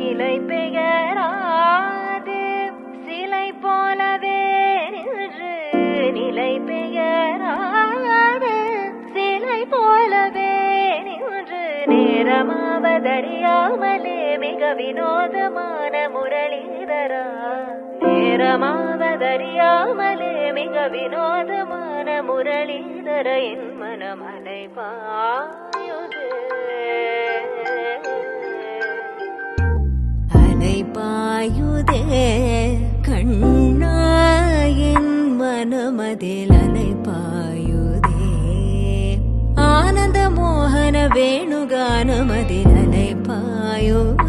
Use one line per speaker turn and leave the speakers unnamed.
நிலை பெயராது சிலை போலவே நின்று நிலை பெயராது சிலை போலவே நின்று நேரமாவதறியாமலே மிக வினோதமான முரளிதரா நேரமாவதறியாமலே மிக வினோதமான முரளிதர என் மனமலை பாயுதே பாயுதே கண்ணா என் மனமதில் அலை பாயுதே ஆனந்த மோகன வேணுகானமதில் அலை பாயுதே